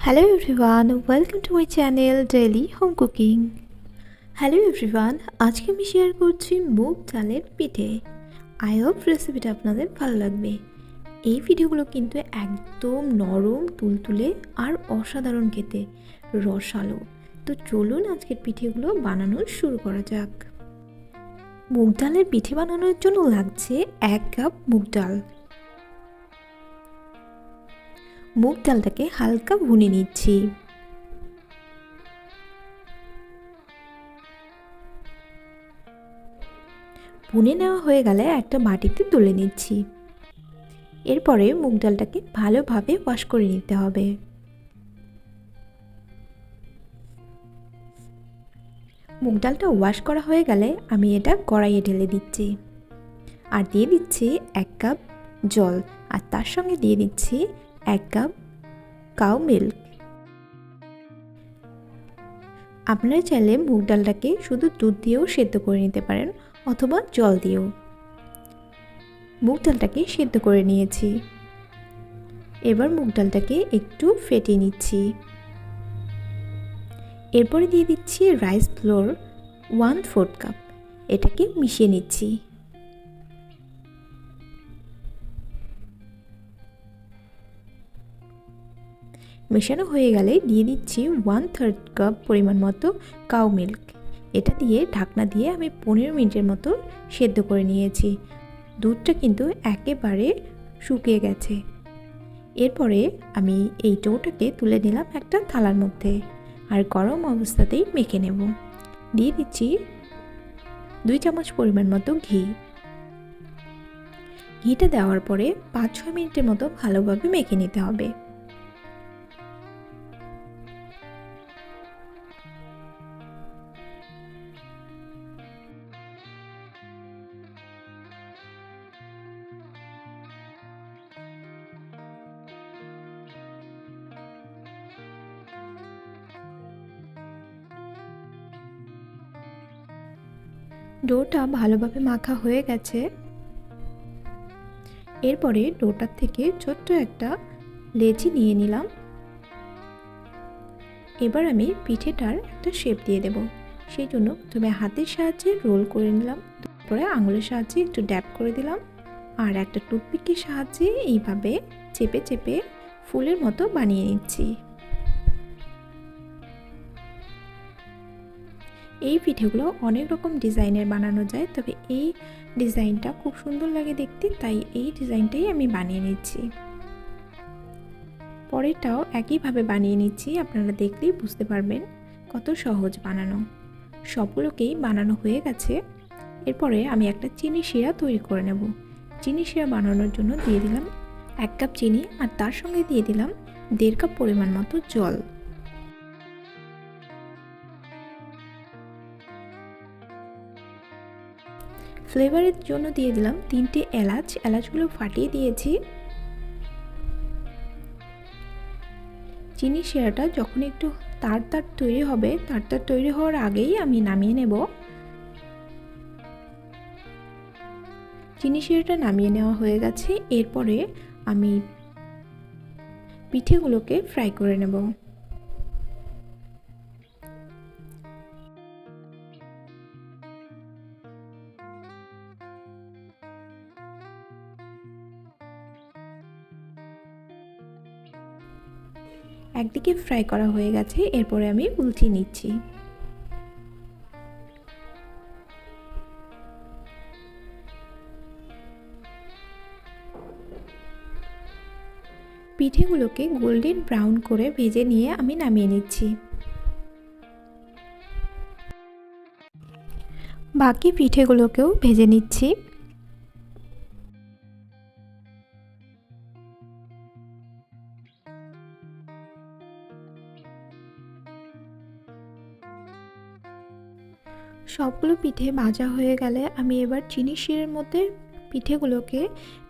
Hello everyone, welcome to my channel Daily Home Cooking. Hello everyone, আজকে আমি share করছি মুগ ডালের পিঠে। আই হোপ রেসিপিটা আপনাদের ভালো লাগবে। এই ভিডিওগুলো কিন্তু একদম নরম তুলতুলে আর অসাধারণ খেতে, রসালো। তো চলুন আজকের পিঠেগুলো বানানো শুরু করা যাক। মুগ ডালের পিঠে বানানোর জন্য লাগছে 1 কাপ মুগ ডাল। মুগ ডালটাকে হালকা ভুনে নিচ্ছি। ভুনে নেওয়া হয়ে গেলে একটা বাটিতে তুলে নিচ্ছি। এরপরে মুগ ডালটাকে ভালোভাবে ওয়াশ করে নিতে হবে। মুগ ডালটা ওয়াশ করা হয়ে গেলে আমি এটা কড়াইয়ে ঢেলে দিচ্ছি আর দিয়ে দিচ্ছি 1 কাপ জল, আর তার সঙ্গে দিয়ে দিচ্ছি 1 কাপ কাউ মিল্ক। আপনারা চাইলে মুগ ডালটাকে শুধু দুধ দিয়েও সেদ্ধ করে নিতে পারেন অথবা জল দিয়েও। মুগ ডালটাকে সেদ্ধ করে নিয়েছি। এবার মুগ ডালটাকে একটু ফেটে নিচ্ছি। এরপরে দিয়ে দিচ্ছি রাইস ফ্লোর 1/4 কাপ। এটাকে মিশিয়ে নিচ্ছি। মেশানো হয়ে গেলে দিয়ে দিচ্ছি 1/3 কাপ পরিমাণ মতো কাউ মিল্ক। এটা দিয়ে ঢাকনা দিয়ে আমি 15 মিনিটের মতো সেদ্ধ করে নিয়েছি। দুধটা কিন্তু একেবারে শুকিয়ে গেছে। এরপরে আমি এই ডোটাকে তুলে নিলাম একটা থালার মধ্যে আর গরম অবস্থাতেই মেখে নেব। দিয়ে দিচ্ছি 2 চামচ পরিমাণ মতো ঘি। ঘিটা দেওয়ার পরে 5-6 মিনিটের মতো ভালোভাবে মেখে নিতে হবে। ডোটা ভালোভাবে মাখা হয়ে গেছে। এরপরে ডোটার থেকে ছোট্ট একটা লেচি নিয়ে নিলাম। এবার আমি পিঠেটার একটা শেপ দিয়ে দেব। সেই জন্য প্রথমে হাতের সাহায্যে রোল করে নিলাম, তারপরে আঙুলের সাহায্যে একটু ড্যাব করে দিলাম আর একটা টুথপিকের সাহায্যে এইভাবে চেপে চেপে ফুলের মতো বানিয়ে নিচ্ছি। এই পিঠেগুলো অনেক রকম ডিজাইনের বানানো যায়, তবে এই ডিজাইনটা খুব সুন্দর লাগে দেখতে, তাই এই ডিজাইনটাই আমি বানিয়ে নিচ্ছি। পরেরটাও একইভাবে বানিয়ে নিচ্ছি। আপনারা দেখলেই বুঝতে পারবেন কত সহজ বানানো। সবগুলোকেই বানানো হয়ে গেছে। এরপরে আমি একটা চিনি শিরা তৈরি করে নেব। চিনি শিরা বানানোর জন্য দিয়ে দিলাম 1 কাপ চিনি আর তার সঙ্গে দিয়ে দিলাম 1.5 কাপ পরিমাণ মতো জল। ফ্লেভারের জন্য দিয়ে দিলাম 3টে এলাচ। এলাচগুলো ফাটিয়ে দিয়েছি। চিনি শিরাটা যখন একটু তার তৈরি হবে, তার তৈরি হওয়ার আগেই আমি নামিয়ে নেব। চিনি শিরাটা নামিয়ে নেওয়া হয়ে গেছে। এরপরে আমি পিঠেগুলোকে ফ্রাই করে নেব। একদিকে ফ্রাই করা হয়ে গেছে, এরপরে আমি উল্টিয়ে নিচ্ছি। পিঠেগুলোকে গোল্ডেন ব্রাউন করে ভেজে নিয়ে আমি নামিয়ে নিচ্ছি। বাকি পিঠেগুলোকেও ভেজে নিচ্ছি। সবগুলো পিঠে ভাজা হয়ে গেলে আমি এবার চিনি শিরার মধ্যে পিঠেগুলোকে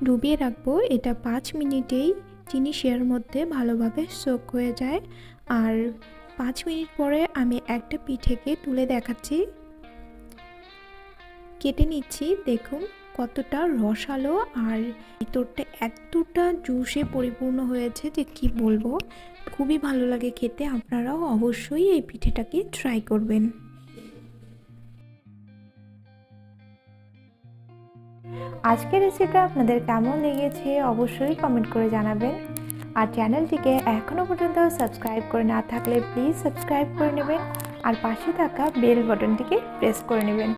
ডুবিয়ে রাখবো। এটা 5 মিনিটেই চিনি শিরার মধ্যে ভালোভাবে সোক হয়ে যায়। আর 5 মিনিট পরে আমি একটা পিঠেকে তুলে দেখাচ্ছি, কেটে নিচ্ছি। দেখুন কতটা রসালো আর ভিতরটা এতটা জুসে পরিপূর্ণ হয়েছে যে কি বলবো, খুবই ভালো লাগে খেতে। আপনারাও অবশ্যই এই পিঠেটাকে ট্রাই করবেন। আজকের রেসিপিটা আপনাদের কেমন লেগেছে অবশ্যই কমেন্ট করে জানাবেন। আর চ্যানেলটিকে এখনও পর্যন্ত সাবস্ক্রাইব করে না থাকলে প্লিজ সাবস্ক্রাইব করে নেবেন আর পাশে থাকা বেল বাটনটিকে প্রেস করে নেবেন।